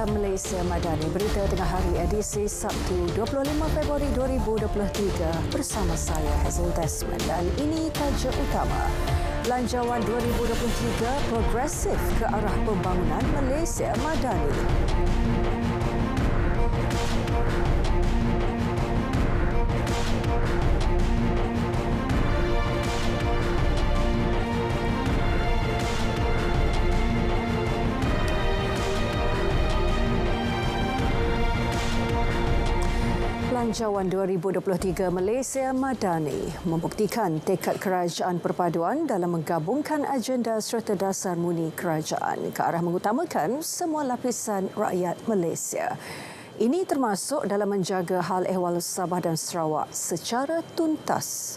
dalam Malaysia Madani. Berita tengah hari edisi Sabtu 25 Februari 2023 bersama saya Hazel Desmond dan ini tajuk utama. Belanjawan 2023 progresif ke arah pembangunan Malaysia Madani. Belanjawan 2023 Malaysia Madani membuktikan tekad kerajaan perpaduan dalam menggabungkan agenda serta dasar murni kerajaan ke arah mengutamakan semua lapisan rakyat Malaysia. Ini termasuk dalam menjaga hal ehwal Sabah dan Sarawak secara tuntas.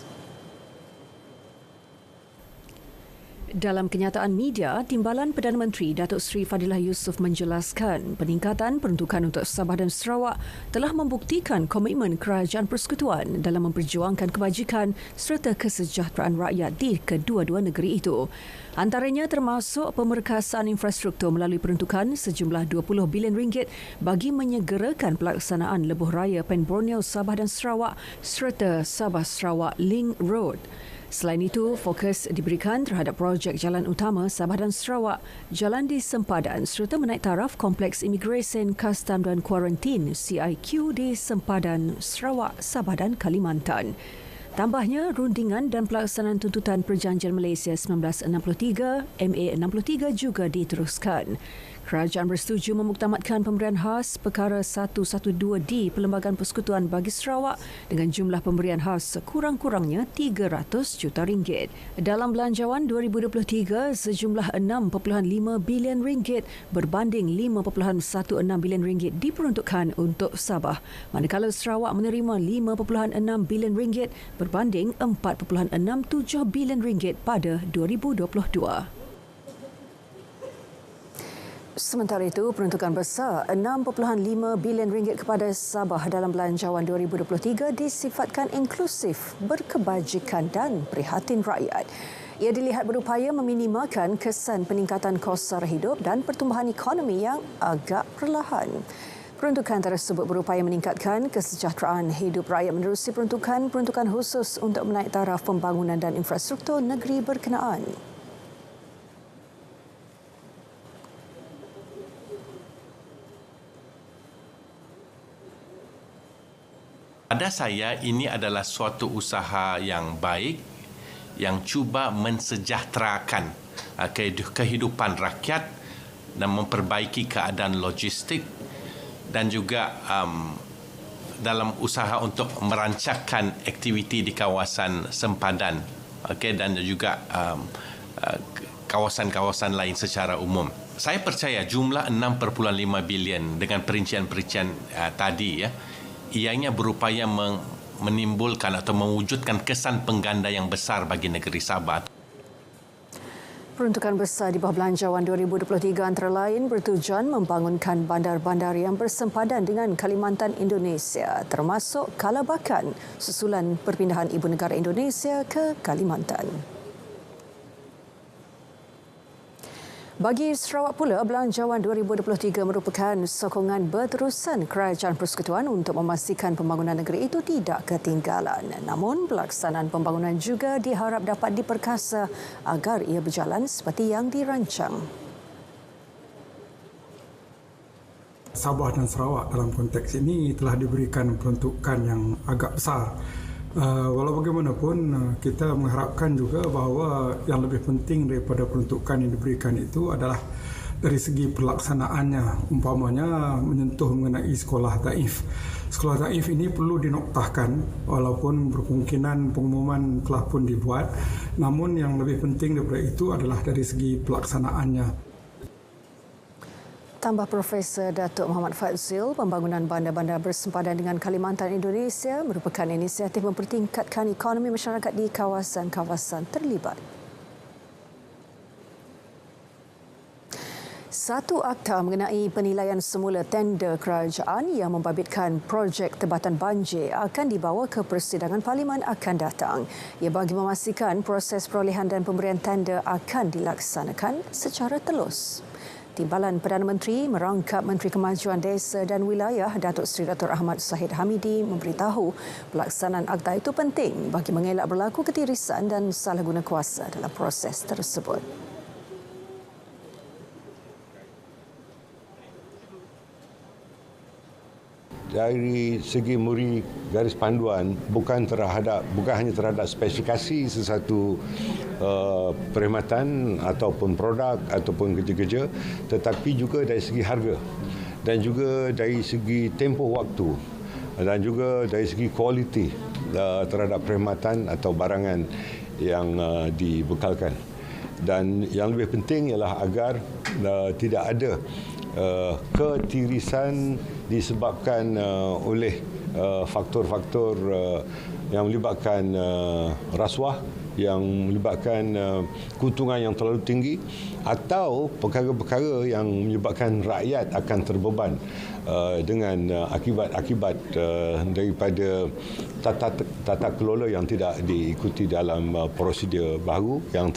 Dalam kenyataan media, Timbalan Perdana Menteri Datuk Seri Fadilah Yusof menjelaskan peningkatan peruntukan untuk Sabah dan Sarawak telah membuktikan komitmen kerajaan persekutuan dalam memperjuangkan kebajikan serta kesejahteraan rakyat di kedua-dua negeri itu. Antaranya termasuk pemerkasaan infrastruktur melalui peruntukan sejumlah 20 bilion ringgit bagi menyegerakan pelaksanaan lebuh raya Pen Borneo Sabah dan Sarawak serta Sabah Sarawak Link Road. Selain itu, fokus diberikan terhadap projek jalan utama Sabah dan Sarawak, jalan di sempadan serta menaik taraf Kompleks Imigresen, Kastam dan Kuarantin CIQ di sempadan Sarawak, Sabah dan Kalimantan. Tambahnya, rundingan dan pelaksanaan tuntutan Perjanjian Malaysia 1963 MA 63 juga diteruskan. Kerajaan bersetuju memuktamadkan pemberian khas perkara 112 di Perlembagaan Persekutuan bagi Sarawak dengan jumlah pemberian khas sekurang-kurangnya 300 juta ringgit. Dalam belanjawan 2023, sejumlah 6.5 bilion ringgit berbanding 5.16 bilion ringgit diperuntukkan untuk Sabah, manakala Sarawak menerima 5.6 bilion ringgit berbanding 4.67 bilion ringgit pada 2022. Sementara itu, peruntukan besar 6.5 bilion ringgit kepada Sabah dalam belanjawan 2023 disifatkan inklusif, berkebajikan dan prihatin rakyat. Ia dilihat berupaya meminimalkan kesan peningkatan kos sara hidup dan pertumbuhan ekonomi yang agak perlahan. Peruntukan tersebut berupaya meningkatkan kesejahteraan hidup rakyat menerusi peruntukan khusus untuk menaik taraf pembangunan dan infrastruktur negeri berkenaan. Pada saya, ini adalah suatu usaha yang baik yang cuba mensejahterakan kehidupan rakyat dan memperbaiki keadaan logistik dan juga dalam usaha untuk merancangkan aktiviti di kawasan sempadan dan juga kawasan-kawasan lain secara umum. Saya percaya jumlah 6.5 bilion dengan perincian-perincian tadi ianya berupaya menimbulkan atau mewujudkan kesan pengganda yang besar bagi negeri Sabah. Peruntukan besar di bawah belanjawan 2023 antara lain bertujuan membangunkan bandar-bandar yang bersempadan dengan Kalimantan Indonesia, termasuk Kalabakan, susulan perpindahan ibu negara Indonesia ke Kalimantan. Bagi Sarawak pula, belanjawan 2023 merupakan sokongan berterusan kerajaan persekutuan untuk memastikan pembangunan negeri itu tidak ketinggalan. Namun, pelaksanaan pembangunan juga diharap dapat diperkasa agar ia berjalan seperti yang dirancang. Sabah dan Sarawak dalam konteks ini telah diberikan peruntukan yang agak besar. Walau bagaimanapun, kita mengharapkan juga bahawa yang lebih penting daripada peruntukan yang diberikan itu adalah dari segi pelaksanaannya. Umpamanya menyentuh mengenai sekolah taif. Sekolah taif ini perlu dinoktahkan walaupun berkemungkinan pengumuman telah pun dibuat. Namun yang lebih penting daripada itu adalah dari segi pelaksanaannya. Tambah Profesor Datuk Muhammad Fadzil, pembangunan bandar-bandar bersempadan dengan Kalimantan Indonesia merupakan inisiatif mempertingkatkan ekonomi masyarakat di kawasan-kawasan terlibat. Satu akta mengenai penilaian semula tender kerajaan yang membabitkan projek Tebatan Banjir akan dibawa ke persidangan Parlimen akan datang. Ia bagi memastikan proses perolehan dan pemberian tender akan dilaksanakan secara telus. Timbalan Perdana Menteri merangkap Menteri Kemajuan Desa dan Wilayah Datuk Seri Dr. Ahmad Zahid Hamidi memberitahu pelaksanaan akta itu penting bagi mengelak berlaku ketirisan dan salah guna kuasa dalam proses tersebut. Dari segi muri garis panduan bukan hanya terhadap spesifikasi sesuatu perkhidmatan ataupun produk ataupun kerja-kerja, tetapi juga dari segi harga dan juga dari segi tempoh waktu dan juga dari segi kualiti terhadap perkhidmatan atau barangan yang dibekalkan. Dan yang lebih penting ialah agar tidak ada ketirisan disebabkan oleh faktor-faktor yang melibatkan rasuah, yang melibatkan keuntungan yang terlalu tinggi atau perkara-perkara yang menyebabkan rakyat akan terbeban dengan akibat-akibat daripada tata kelola yang tidak diikuti dalam prosedur baru yang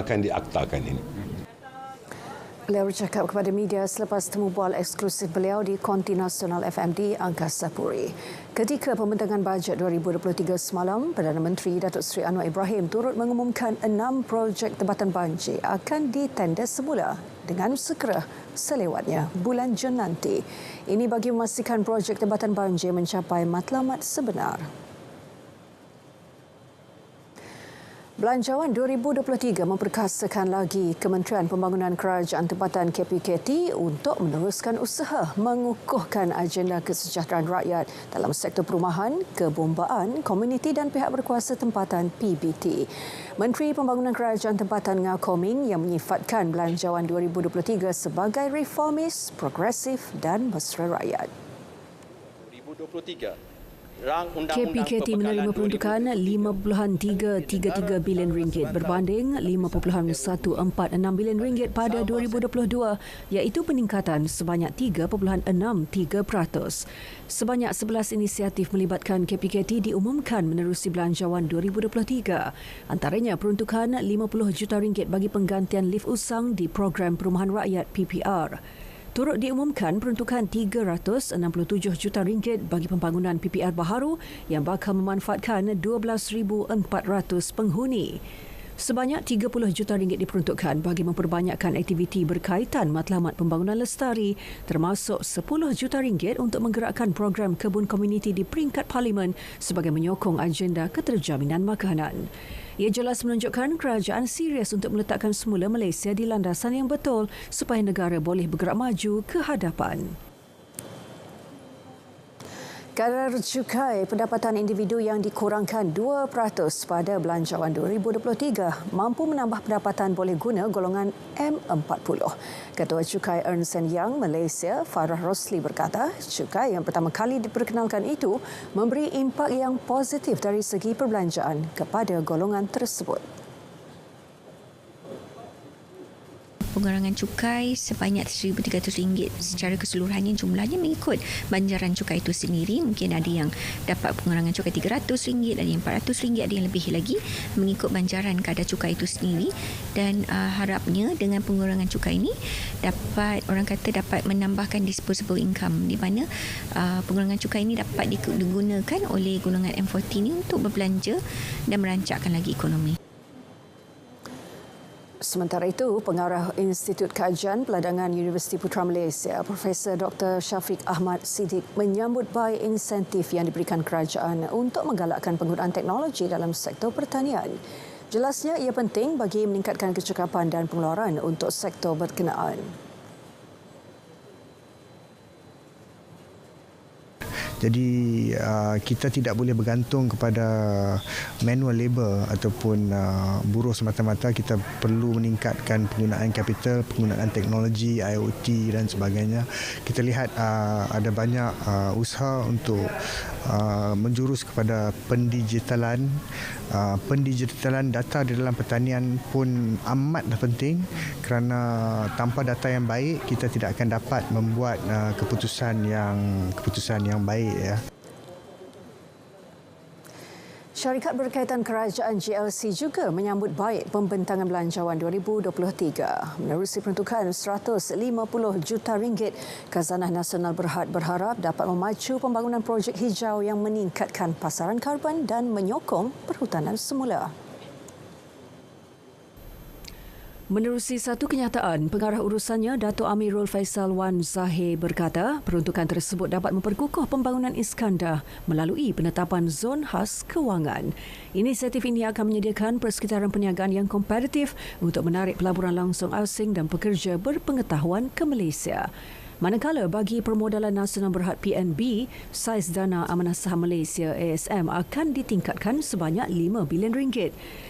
akan diaktakan ini. Beliau bercakap kepada media selepas temu bual eksklusif beliau di Konti Nasional FMD Angkasa Puri. Ketika pembentangan bajet 2023 semalam, Perdana Menteri Datuk Seri Anwar Ibrahim turut mengumumkan 6 projek tempatan banjir akan ditender semula dengan segera selewatnya bulan Jun nanti. Ini bagi memastikan projek tempatan banjir mencapai matlamat sebenar. Belanjawan 2023 memperkasakan lagi Kementerian Pembangunan Kerajaan Tempatan KPKT untuk meneruskan usaha mengukuhkan agenda kesejahteraan rakyat dalam sektor perumahan, kebombaan, komuniti dan pihak berkuasa tempatan PBT. Menteri Pembangunan Kerajaan Tempatan Ngah Koming yang menyifatkan belanjawan 2023 sebagai reformis, progresif dan mesra rakyat. 2023 KPKT menerima peruntukan RM5.333 bilion berbanding RM5.146 bilion pada 2022 iaitu peningkatan sebanyak 3.63%. Sebanyak 11 inisiatif melibatkan KPKT diumumkan menerusi belanjawan 2023. Antaranya peruntukan RM50 juta bagi penggantian lift usang di program perumahan rakyat PPR. Turut diumumkan peruntukan RM367 juta bagi pembangunan PPR baharu yang bakal memanfaatkan 12,400 penghuni. Sebanyak RM30 juta diperuntukkan bagi memperbanyakkan aktiviti berkaitan matlamat pembangunan lestari, termasuk RM10 juta untuk menggerakkan program kebun komuniti di peringkat parlimen sebagai menyokong agenda keterjaminan makanan. Ia jelas menunjukkan kerajaan serius untuk meletakkan semula Malaysia di landasan yang betul supaya negara boleh bergerak maju ke hadapan. Kadar cukai pendapatan individu yang dikurangkan 2% pada belanjawan 2023 mampu menambah pendapatan boleh guna golongan M40. Ketua Cukai Ernst & Young Malaysia, Farah Rosli berkata, cukai yang pertama kali diperkenalkan itu memberi impak yang positif dari segi perbelanjaan kepada golongan tersebut. Pengurangan cukai sebanyak RM1,300 secara keseluruhannya jumlahnya mengikut banjaran cukai itu sendiri. Mungkin ada yang dapat pengurangan cukai RM300, ada yang RM400, ada yang lebih lagi mengikut banjaran kadar cukai itu sendiri. Dan harapnya dengan pengurangan cukai ini dapat menambahkan disposable income di mana pengurangan cukai ini dapat digunakan oleh golongan M40 ini untuk berbelanja dan merancakkan lagi ekonomi. Sementara itu, Pengarah Institut Kajian Peladangan Universiti Putra Malaysia, Profesor Dr. Syafiq Ahmad Siddiq menyambut baik insentif yang diberikan kerajaan untuk menggalakkan penggunaan teknologi dalam sektor pertanian. Jelasnya ia penting bagi meningkatkan kecekapan dan pengeluaran untuk sektor berkenaan. Jadi kita tidak boleh bergantung kepada manual labour ataupun buruh semata-mata. Kita perlu meningkatkan penggunaan kapital, penggunaan teknologi, IoT dan sebagainya. Kita lihat ada banyak usaha untuk menjurus kepada pendigitalan. Pendigitalan data di dalam pertanian pun amatlah penting kerana tanpa data yang baik kita tidak akan dapat membuat keputusan yang baik ya. Syarikat berkaitan kerajaan GLC juga menyambut baik pembentangan belanjawan 2023. Menerusi peruntukan RM150 juta, Khazanah Nasional Berhad berharap dapat memacu pembangunan projek hijau yang meningkatkan pasaran karbon dan menyokong perhutanan semula. Menerusi satu kenyataan, pengarah urusannya Dato' Amirul Faisal Wan Zahir berkata peruntukan tersebut dapat memperkukuh pembangunan Iskandar melalui penetapan zon khas kewangan. Inisiatif ini akan menyediakan persekitaran perniagaan yang kompetitif untuk menarik pelaburan langsung asing dan pekerja berpengetahuan ke Malaysia. Manakala bagi Permodalan Nasional Berhad PNB, saiz dana Amanah Saham Malaysia ASM akan ditingkatkan sebanyak RM5 bilion.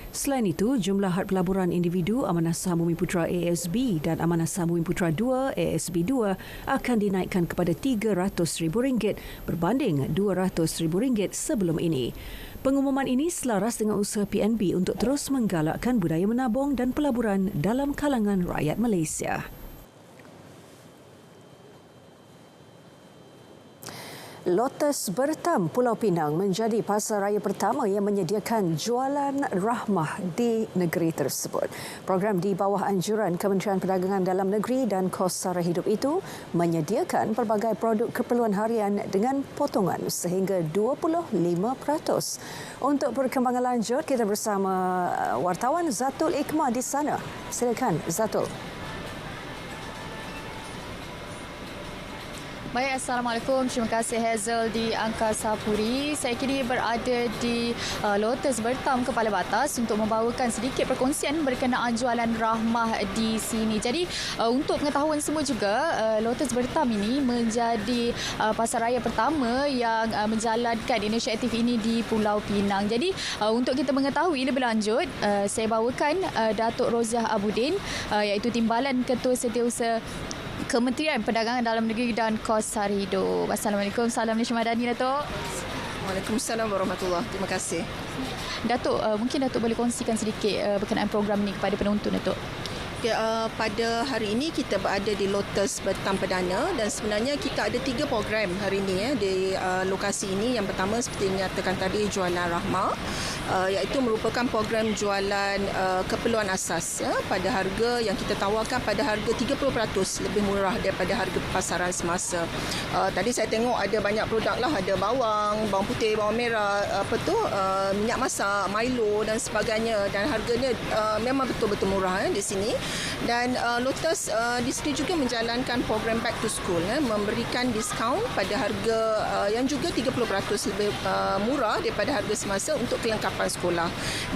Selain itu, jumlah had pelaburan individu Amanah Saham Bumiputera ASB dan Amanah Saham Bumiputera 2 ASB2 akan dinaikkan kepada RM300,000 berbanding RM200,000 sebelum ini. Pengumuman ini selaras dengan usaha PNB untuk terus menggalakkan budaya menabung dan pelaburan dalam kalangan rakyat Malaysia. Lotus Bertam Pulau Pinang menjadi pasar raya pertama yang menyediakan jualan rahmah di negeri tersebut. Program di bawah anjuran Kementerian Perdagangan Dalam Negeri dan Kos Sara Hidup itu menyediakan pelbagai produk keperluan harian dengan potongan sehingga 25%. Untuk perkembangan lanjut, kita bersama wartawan Zatul Ikmah di sana. Silakan Zatul. Baik, Assalamualaikum. Terima kasih Hazel di Angkasa Puri. Saya kini berada di Lotus Bertam Kepala Batas untuk membawakan sedikit perkongsian berkenaan jualan rahmah di sini. Jadi untuk pengetahuan semua juga, Lotus Bertam ini menjadi pasar raya pertama yang menjalankan inisiatif ini di Pulau Pinang. Jadi untuk kita mengetahui lebih lanjut, saya bawakan Datuk Roziah Abudin, iaitu Timbalan Ketua Setiausaha Kementerian Perdagangan Dalam Negeri dan Kos Sara Hidup. Assalamualaikum. Salam Malaysia Madani, Datuk. Waalaikumsalam warahmatullahi. Terima kasih. Datuk, mungkin Datuk boleh kongsikan sedikit berkenaan program ini kepada penonton, Datuk. Okay, pada hari ini kita berada di Lotus Bertam Perdana dan sebenarnya kita ada 3 program hari ini di lokasi ini. Yang pertama seperti yang nyatakan tadi, jualan rahmah, iaitu merupakan program jualan keperluan asas pada harga yang kita tawarkan pada harga 30% lebih murah daripada harga pasaran semasa. Tadi saya tengok ada banyak produk lah, ada bawang putih, bawang merah, minyak masak, Milo dan sebagainya, dan harganya memang betul-betul murah di sini. Dan Lotus di sini juga menjalankan program Back to School, memberikan diskaun pada harga yang juga 30% lebih murah daripada harga semasa untuk kelengkapan sekolah.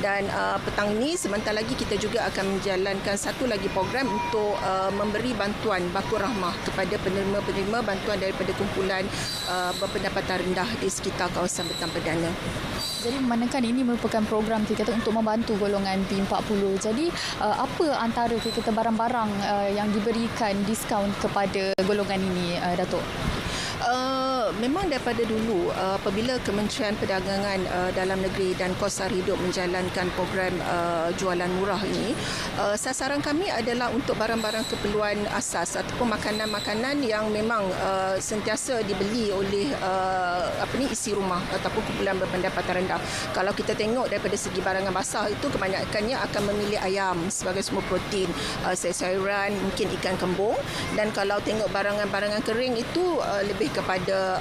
Dan petang ini sebentar lagi kita juga akan menjalankan satu lagi program untuk memberi bantuan baku rahmah kepada penerima-penerima bantuan daripada kumpulan berpendapatan rendah di sekitar kawasan Bertam Perdana. Jadi memandangkan ini merupakan program kita untuk membantu golongan B40. Jadi apa antara kita barang-barang yang diberikan diskaun kepada golongan ini, Datuk? Memang daripada dulu apabila Kementerian Perdagangan Dalam Negeri dan Kos Sara Hidup menjalankan program jualan murah ini, sasaran kami adalah untuk barang-barang keperluan asas ataupun makanan-makanan yang memang sentiasa dibeli oleh isi rumah ataupun kumpulan berpendapatan rendah. Kalau kita tengok daripada segi barangan basah itu kebanyakannya akan memilih ayam sebagai sumber protein, sayur-sayuran, mungkin ikan kembung, dan kalau tengok barangan-barangan kering itu lebih kepada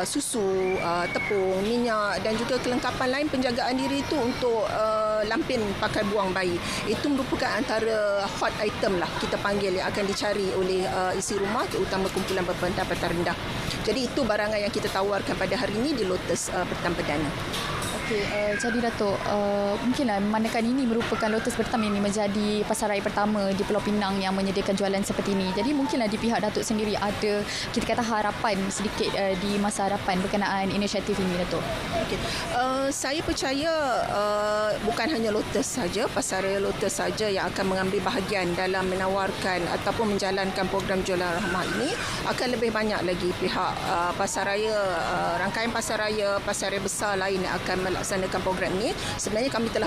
susu, tepung, minyak dan juga kelengkapan lain penjagaan diri itu untuk lampin pakai buang bayi. Itu merupakan antara hot item lah kita panggil yang akan dicari oleh isi rumah, terutama kumpulan berpendapatan rendah. Jadi itu barangan yang kita tawarkan pada hari ini di Lotus Bertam Perdana. Okey, jadi Datuk, mungkinlah memandangkan ini merupakan Lotus Bertam ini menjadi pasar raya pertama di Pulau Pinang yang menyediakan jualan seperti ini. Jadi mungkinlah di pihak Datuk sendiri ada, kita kata, harapan sedikit di masa hadapan berkenaan inisiatif ini, Datuk. Okay. Saya percaya bukan hanya Lotus saja, pasar raya Lotus saja yang akan mengambil bahagian dalam menawarkan ataupun menjalankan program jualan rahmah ini. Akan lebih banyak lagi pihak pasar raya, rangkaian pasar raya besar lain yang akan melaksanakan program ini. Sebenarnya kami telah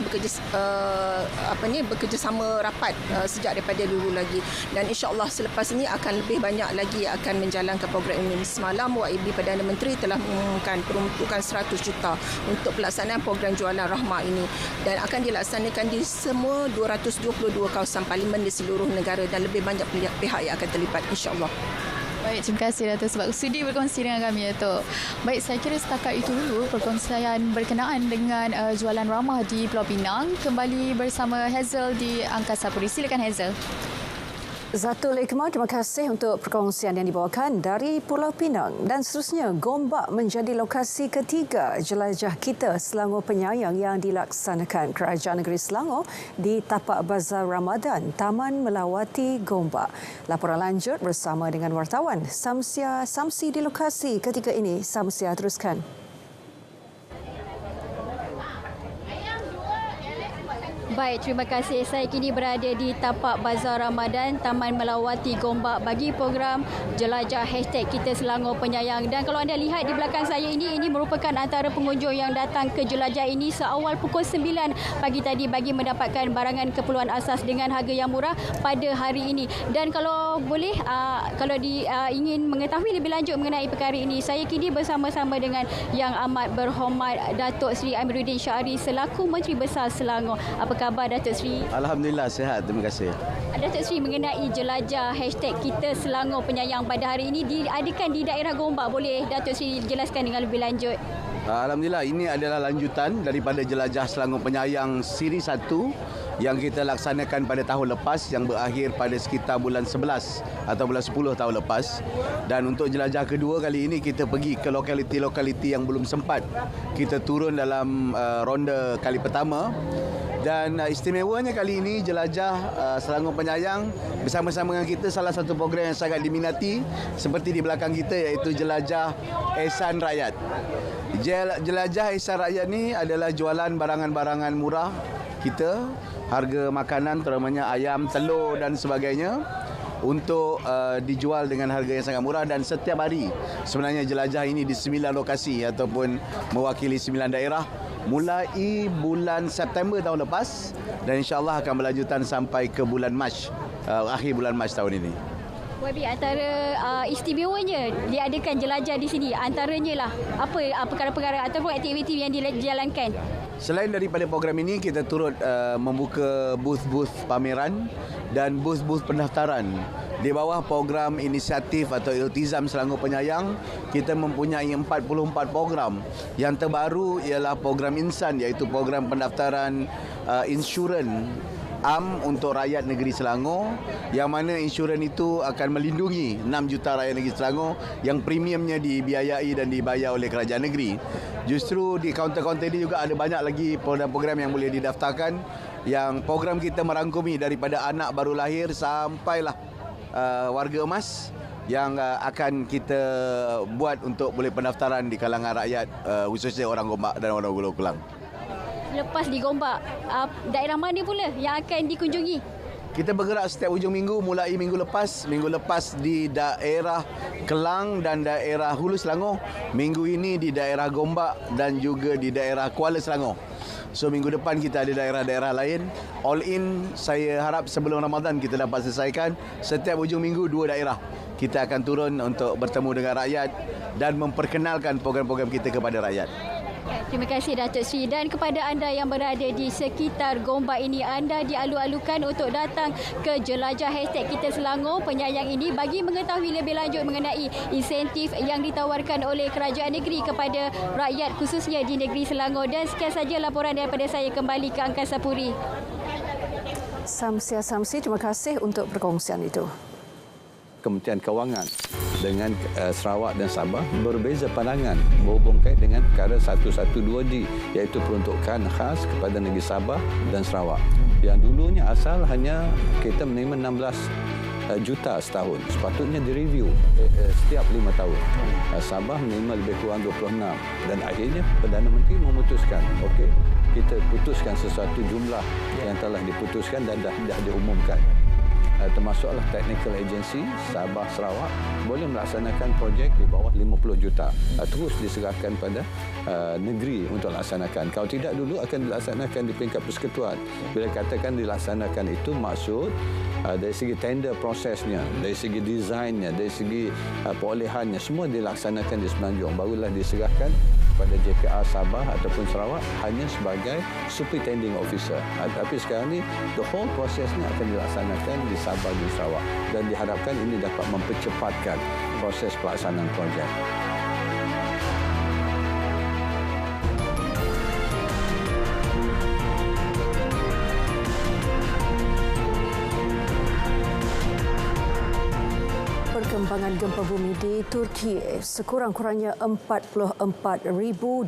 bekerjasama rapat sejak daripada dulu lagi, dan insya-Allah selepas ini akan lebih banyak lagi akan menjalankan program ini. Semalam YB Perdana Menteri telah mengumumkan peruntukan 100 juta untuk pelaksanaan program jualan rahmah ini, dan akan dilaksanakan di semua 222 kawasan parlimen di seluruh negara, dan lebih banyak pihak yang akan terlibat, insya-Allah. Baik, terima kasih Datuk sebab sudi berkongsi dengan kami, Datuk. Baik, saya kira setakat itu dulu perkongsian berkenaan dengan jualan ramah di Pulau Pinang. Kembali bersama Hazel di Angkasa Puri. Silakan Hazel. Zatul Ikmal, terima kasih untuk perkongsian yang dibawakan dari Pulau Pinang. Dan seterusnya, Gombak menjadi lokasi ketiga jelajah kita Selangor Penyayang yang dilaksanakan Kerajaan Negeri Selangor di tapak Bazar Ramadan Taman Melawati Gombak. Laporan lanjut bersama dengan wartawan Samsia Samsi di lokasi ketiga ini. Samsia, teruskan. Baik, terima kasih. Saya kini berada di tapak Bazar Ramadan Taman Melawati Gombak bagi program Jelajah #Kita Selangor Penyayang. Dan kalau anda lihat di belakang saya ini merupakan antara pengunjung yang datang ke jelajah ini seawal pukul 9 pagi tadi bagi mendapatkan barangan keperluan asas dengan harga yang murah pada hari ini. Dan kalau boleh, ingin mengetahui lebih lanjut mengenai perkara ini, saya kini bersama-sama dengan Yang Amat Berhormat Datuk Seri Amiruddin Syahri selaku Menteri Besar Selangor. Apa khabar Datuk Seri? Alhamdulillah sihat, terima kasih. Datuk Seri, mengenai jelajah #Kita Selangor Penyayang pada hari ini diadakan di daerah Gombak, boleh Datuk Seri jelaskan dengan lebih lanjut? Alhamdulillah, ini adalah lanjutan daripada jelajah Selangor Penyayang siri 1 yang kita laksanakan pada tahun lepas yang berakhir pada sekitar bulan 11 atau bulan 10 tahun lepas. Dan untuk jelajah kedua kali ini kita pergi ke lokaliti-lokaliti yang belum sempat kita turun dalam ronda kali pertama. Dan istimewanya kali ini jelajah Selangor Penyayang bersama-sama dengan kita salah satu program yang sangat diminati seperti di belakang kita, iaitu jelajah Ihsan Rakyat. Jelajah Ihsan Rakyat ni adalah jualan barangan-barangan murah kita, harga makanan terutamanya ayam, telur dan sebagainya untuk dijual dengan harga yang sangat murah. Dan setiap hari sebenarnya jelajah ini di 9 lokasi ataupun mewakili 9 daerah mulai bulan September tahun lepas, dan insya-Allah akan berlanjutan sampai ke bulan Mac, akhir bulan Mac tahun ini. YB, antara istimewanya diadakan jelajah di sini antaranya lah apa perkara-perkara ataupun aktiviti yang dijalankan? Selain daripada program ini, kita turut membuka booth-booth pameran dan booth-booth pendaftaran. Di bawah program inisiatif atau Iltizam Selangor Penyayang, kita mempunyai 44 program. Yang terbaru ialah program Insan, iaitu program pendaftaran insurans untuk rakyat negeri Selangor, yang mana insurans itu akan melindungi 6 juta rakyat negeri Selangor yang premiumnya dibiayai dan dibayar oleh kerajaan negeri. Justru di kaunter-kaunter ini juga ada banyak lagi program-program yang boleh didaftarkan, yang program kita merangkumi daripada anak baru lahir sampailah warga emas yang akan kita buat untuk boleh pendaftaran di kalangan rakyat, khususnya orang Gombak dan orang Pulau Kelang. Lepas di Gombak, daerah mana pula yang akan dikunjungi? Kita bergerak setiap hujung minggu, mulai minggu lepas di daerah Kelang dan daerah Hulu Selangor. Minggu ini di daerah Gombak dan juga di daerah Kuala Selangor. So minggu depan kita ada daerah-daerah lain. All in, saya harap sebelum Ramadan kita dapat selesaikan. Setiap hujung minggu 2 daerah kita akan turun untuk bertemu dengan rakyat dan memperkenalkan program-program kita kepada rakyat. Terima kasih Datuk Seri. Dan kepada anda yang berada di sekitar Gombak ini, anda dialu-alukan untuk datang ke jelajah #Kita Selangor Penyayang ini bagi mengetahui lebih lanjut mengenai insentif yang ditawarkan oleh kerajaan negeri kepada rakyat khususnya di negeri Selangor. Dan sekian saja laporan daripada saya, kembali ke Angkasa Puri. Samsia Samsi, terima kasih untuk perkongsian itu. Kementerian Kewangan dengan Sarawak dan Sabah berbeza pandangan berhubung kait dengan perkara 112G, iaitu peruntukan khas kepada negeri Sabah dan Sarawak. Yang dulunya asal hanya kita menerima 16 juta setahun. Sepatutnya direview setiap 5 tahun. Sabah menerima lebih kurang 26, dan akhirnya Perdana Menteri memutuskan, okey, kita putuskan sesuatu jumlah yang telah diputuskan dan dah diumumkan. termasuklah technical agency Sabah Sarawak boleh melaksanakan projek di bawah 50 juta. Terus diserahkan pada negeri untuk laksanakan. Kalau tidak dulu akan dilaksanakan di peringkat persekutuan. Bila katakan dilaksanakan itu maksud dari segi tender prosesnya, dari segi desainnya, dari segi perolehannya semua dilaksanakan di Semenanjung. Barulah diserahkan pada JPR Sabah ataupun Sarawak hanya sebagai superintending officer. Tapi sekarang ni the whole prosesnya akan dilaksanakan di Sabah dan Sarawak dan diharapkan ini dapat mempercepatkan proses pelaksanaan projek. Perkembangan gempa bumi di Turki, sekurang-kurangnya 44,218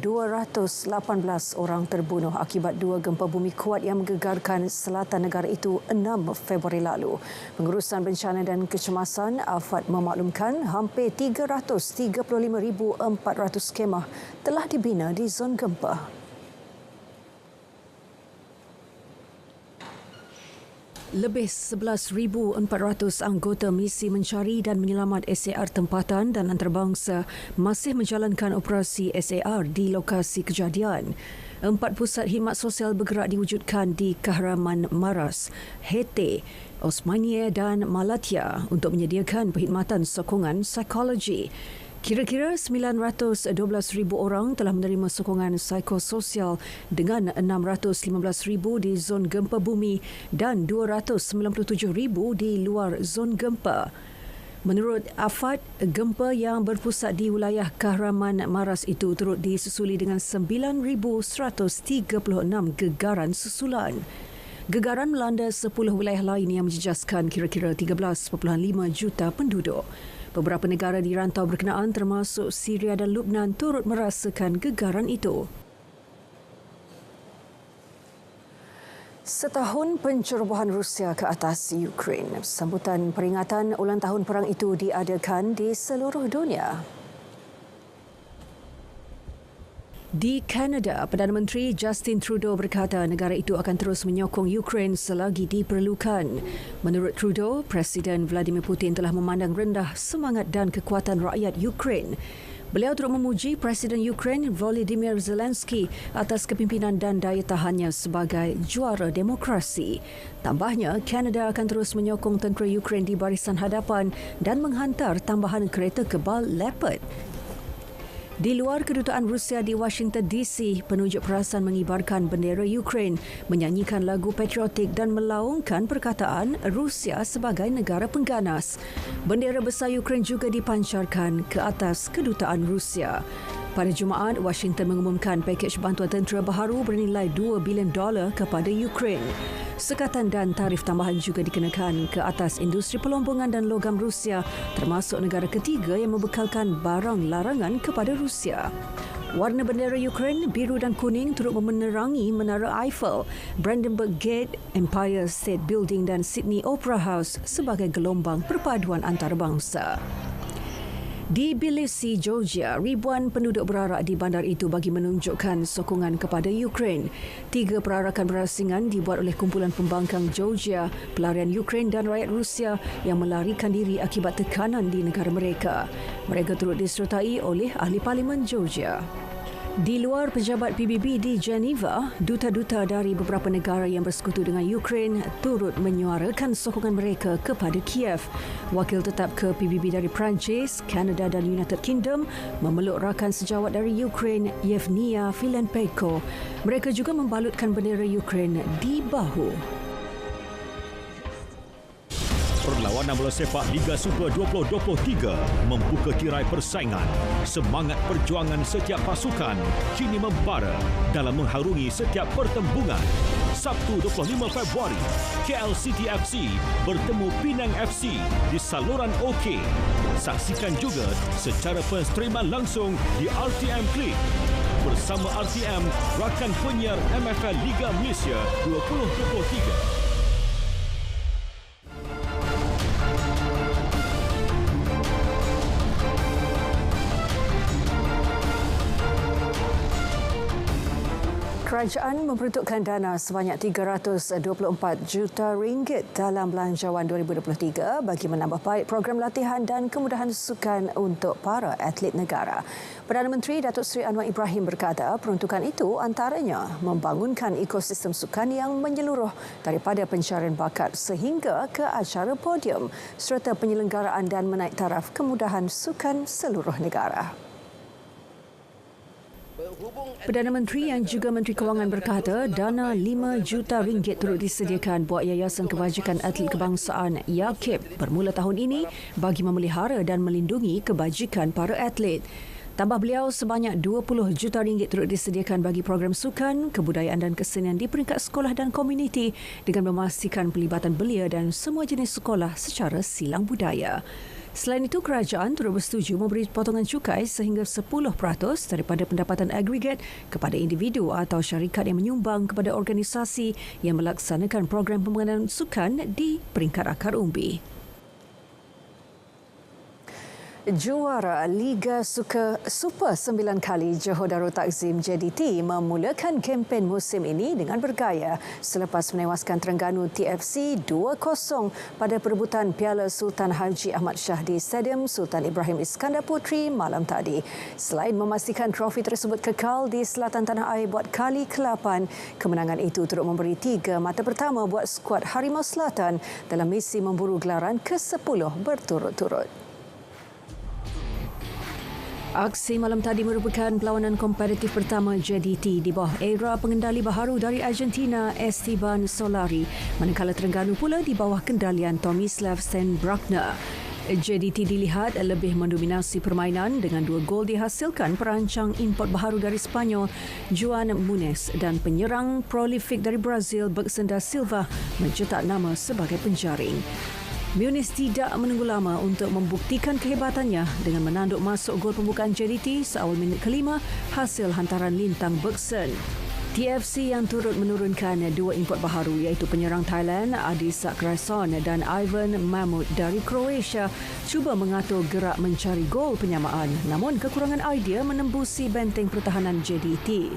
orang terbunuh akibat dua gempa bumi kuat yang menggegarkan selatan negara itu 6 Februari lalu. Pengurusan Bencana dan Kecemasan AFAD memaklumkan hampir 335,400 kemah telah dibina di zon gempa. Lebih 11,400 anggota misi mencari dan menyelamat SAR tempatan dan antarabangsa masih menjalankan operasi SAR di lokasi kejadian. 4 pusat khidmat sosial bergerak diwujudkan di Kahramanmaras, Hete, Osmania dan Malatya untuk menyediakan perkhidmatan sokongan psikologi. Kira-kira 912,000 orang telah menerima sokongan psikososial dengan 615,000 di zon gempa bumi dan 297,000 di luar zon gempa. Menurut AFAD, gempa yang berpusat di wilayah Kahramanmaras itu turut disusuli dengan 9,136 gegaran susulan. Gegaran melanda 10 wilayah lain yang menjejaskan kira-kira 13.5 juta penduduk. Beberapa negara di rantau berkenaan termasuk Syria dan Lubnan turut merasakan gegaran itu. Setahun pencerobohan Rusia ke atas Ukraine, sambutan peringatan ulang tahun perang itu diadakan di seluruh dunia. Di Kanada, Perdana Menteri Justin Trudeau berkata negara itu akan terus menyokong Ukraine selagi diperlukan. Menurut Trudeau, Presiden Vladimir Putin telah memandang rendah semangat dan kekuatan rakyat Ukraine. Beliau turut memuji Presiden Ukraine Volodymyr Zelensky atas kepimpinan dan daya tahannya sebagai juara demokrasi. Tambahnya, Kanada akan terus menyokong tentera Ukraine di barisan hadapan dan menghantar tambahan kereta kebal Leopard. Di luar kedutaan Rusia di Washington DC, penunjuk perasaan mengibarkan bendera Ukraine, menyanyikan lagu patriotik dan melaungkan perkataan Rusia sebagai negara pengganas. Bendera besar Ukraine juga dipancarkan ke atas kedutaan Rusia. Pada Jumaat, Washington mengumumkan pakej bantuan tentera baharu bernilai $2 bilion kepada Ukraine. Sekatan dan tarif tambahan juga dikenakan ke atas industri pelombongan dan logam Rusia, termasuk negara ketiga yang membekalkan barang larangan kepada Rusia. Warna bendera Ukraine, biru dan kuning turut menerangi Menara Eiffel, Brandenburg Gate, Empire State Building dan Sydney Opera House sebagai gelombang perpaduan antarabangsa. Di Tbilisi, Georgia, ribuan penduduk berarak di bandar itu bagi menunjukkan sokongan kepada Ukraine. 3 perarakan berasingan dibuat oleh kumpulan pembangkang Georgia, pelarian Ukraine dan rakyat Rusia yang melarikan diri akibat tekanan di negara mereka. Mereka turut disertai oleh ahli parlimen Georgia. Di luar pejabat PBB di Geneva, duta-duta dari beberapa negara yang bersekutu dengan Ukraine turut menyuarakan sokongan mereka kepada Kiev. Wakil tetap ke PBB dari Perancis, Kanada dan United Kingdom memeluk rakan sejawat dari Ukraine, Yevgenia Filenpenko. Mereka juga membalutkan bendera Ukraine di bahu. Perlawanan bola sepak Liga Super 2023 membuka tirai persaingan. Semangat perjuangan setiap pasukan kini membara dalam mengharungi setiap pertembungan. Sabtu 25 Februari, KL City FC bertemu Penang FC di saluran OK. Saksikan juga secara penstriman langsung di RTM Click. Bersama RTM, rakan penyiar MFL Liga Malaysia 2023. Kerajaan memperuntukkan dana sebanyak 324 juta ringgit dalam Belanjawan 2023 bagi menambah baik program latihan dan kemudahan sukan untuk para atlet negara. Perdana Menteri Datuk Seri Anwar Ibrahim berkata peruntukan itu antaranya membangunkan ekosistem sukan yang menyeluruh daripada pencarian bakat sehingga ke acara podium serta penyelenggaraan dan menaik taraf kemudahan sukan seluruh negara. Perdana Menteri yang juga Menteri Kewangan berkata dana 5 juta ringgit turut disediakan buat Yayasan Kebajikan Atlet Kebangsaan YAKIB bermula tahun ini bagi memelihara dan melindungi kebajikan para atlet. Tambah beliau, sebanyak 20 juta ringgit turut disediakan bagi program sukan, kebudayaan dan kesenian di peringkat sekolah dan komuniti dengan memastikan pelibatan belia dan semua jenis sekolah secara silang budaya. Selain itu, kerajaan turut bersetuju memberi potongan cukai sehingga 10% daripada pendapatan agregat kepada individu atau syarikat yang menyumbang kepada organisasi yang melaksanakan program pembangunan sukan di peringkat akar umbi. Juara Liga Super 9 kali Johor Darul Takzim JDT memulakan kempen musim ini dengan bergaya selepas menewaskan Terengganu TFC 2-0 pada perebutan Piala Sultan Haji Ahmad Shah di Stadium Sultan Ibrahim Iskandar Puteri malam tadi. Selain memastikan trofi tersebut kekal di selatan tanah air buat kali ke-8, kemenangan itu turut memberi 3 mata pertama buat skuad Harimau Selatan dalam misi memburu gelaran ke-10 berturut-turut. Aksi malam tadi merupakan perlawanan kompetitif pertama JDT di bawah era pengendali baharu dari Argentina Esteban Solari, manakala Terengganu pula di bawah kendalian Tomislav Steinbruckner. JDT dilihat lebih mendominasi permainan dengan 2 gol dihasilkan perancang import baharu dari Sepanyol Joan Muniz dan penyerang prolifik dari Brazil Bergson da Silva mencetak nama sebagai penjaring. Muniz tidak menunggu lama untuk membuktikan kehebatannya dengan menanduk masuk gol pembukaan JDT seawal minit ke-5 hasil hantaran lintang Bergson. TFC yang turut menurunkan 2 import baharu iaitu penyerang Thailand Adisak Rason dan Ivan Mahmud dari Croatia cuba mengatur gerak mencari gol penyamaan, namun kekurangan idea menembusi benteng pertahanan JDT.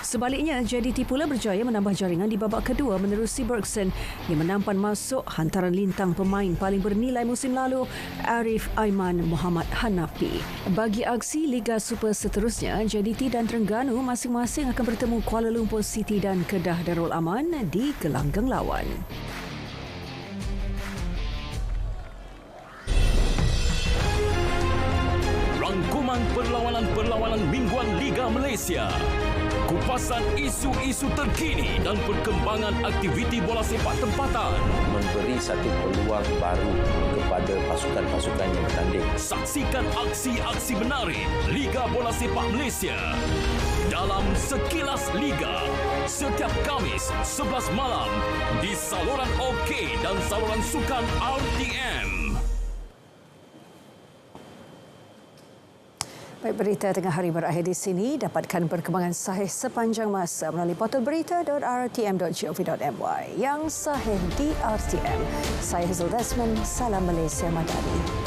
Sebaliknya, JDT pula berjaya menambah jaringan di babak kedua menerusi Bergson yang menampan masuk hantaran lintang pemain paling bernilai musim lalu, Arif Aiman Muhammad Hanafi. Bagi aksi Liga Super seterusnya, JDT dan Terengganu masing-masing akan bertemu Kuala Lumpur City dan Kedah Darul Aman di gelanggang lawan. Rangkuman perlawanan-perlawanan mingguan Liga Malaysia. Kupasan isu-isu terkini dan perkembangan aktiviti bola sepak tempatan. Memberi satu peluang baru kepada pasukan-pasukan yang bertanding. Saksikan aksi-aksi menarik Liga Bola Sepak Malaysia dalam Sekilas Liga setiap Khamis 11 malam di saluran OK dan saluran sukan RTM. Baik, berita tengah hari berakhir di sini. Dapatkan perkembangan sahih sepanjang masa melalui portal berita.rtm.gov.my. Yang sahih di RTM. Saya Hazel Desmond, salam Malaysia Madani.